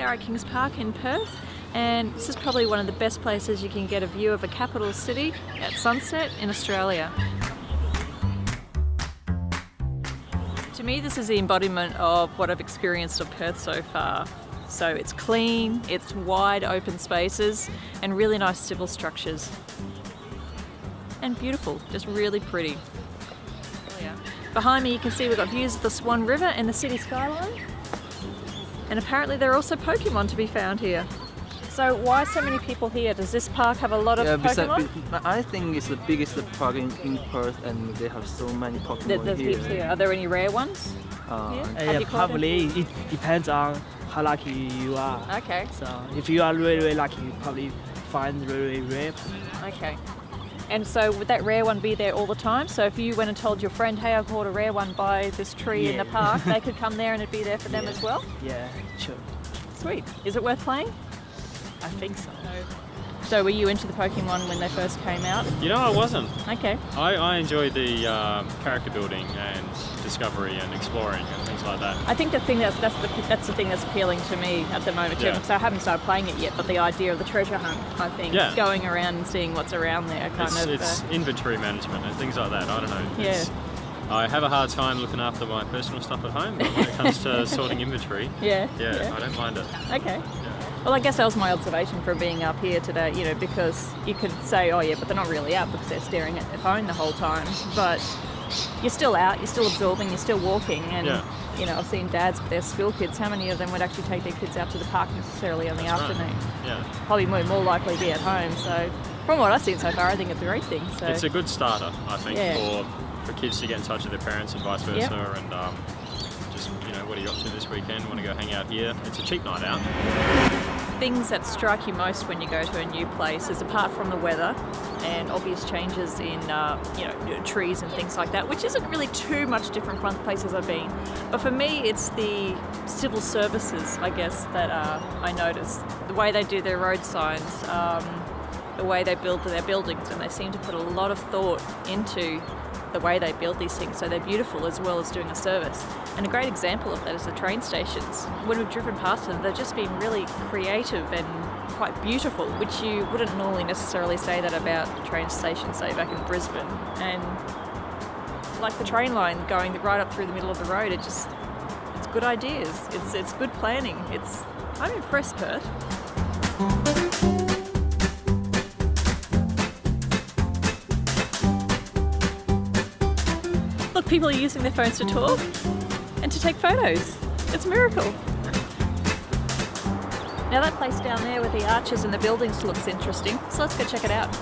are at Kings Park in Perth, and this is probably one of the best places you can get a view of a capital city at sunset in Australia. To me, this is the embodiment of what I've experienced of Perth so far. So it's clean, it's wide open spaces, and really nice civil structures. And beautiful, just really pretty. Behind me you can see we've got views of the Swan River and the city skyline. And apparently there are also Pokemon to be found here. So why so many people here? Does this park have a lot of Pokemon? I think it's the biggest park in Perth, and they have so many Pokemon here. Are there any rare ones? Yeah, probably. It depends on how lucky you are. Okay. So if you are really, really lucky, you probably find really rare. Okay. And so would that rare one be there all the time? So if you went and told your friend, hey, I've caught a rare one by this tree in the park, they could come there and it'd be there for them as well? Yeah, sure. Sweet. Is it worth playing? I think so. So were you into the Pokemon when they first came out? You know, I wasn't. Okay. I enjoyed the character building and discovery and exploring and things like that. I think the thing that's the thing that's appealing to me at the moment too. So I haven't started playing it yet, but the idea of the treasure hunt, I think, going around and seeing what's around there, It's inventory management and things like that. I don't know. I have a hard time looking after my personal stuff at home, but when it comes to sorting inventory, I don't mind it. Okay. Well, I guess that was my observation from being up here today, you know, because you could say, oh yeah, but they're not really out because they're staring at their phone the whole time. But you're still out, you're still absorbing, you're still walking. And, you know, I've seen dads with their school kids. How many of them would actually take their kids out to the park necessarily in the afternoon? Right. Yeah. Probably more likely to be at home. So from what I've seen so far, I think it's a great thing. So it's a good starter, I think, for kids to get in touch with their parents and vice versa. And just, you know, what are you up to this weekend? Want to go hang out here? It's a cheap night out. Things that strike you most when you go to a new place is, apart from the weather and obvious changes in trees and things like that, which isn't really too much different from places I've been. But for me, it's the civil services, I guess, that I noticed. The way they do their road signs, the way they build their buildings, and they seem to put a lot of thought into the way they build these things, so they're beautiful as well as doing a service. And a great example of that is the train stations. When we've driven past them, they've just been really creative and quite beautiful, which you wouldn't normally necessarily say that about a train station, say back in Brisbane. And like the train line going right up through the middle of the road, it's good ideas. It's good planning. I'm impressed, Perth. Look, people are using their phones to talk and to take photos. It's a miracle. Now that place down there with the arches and the buildings looks interesting, so let's go check it out.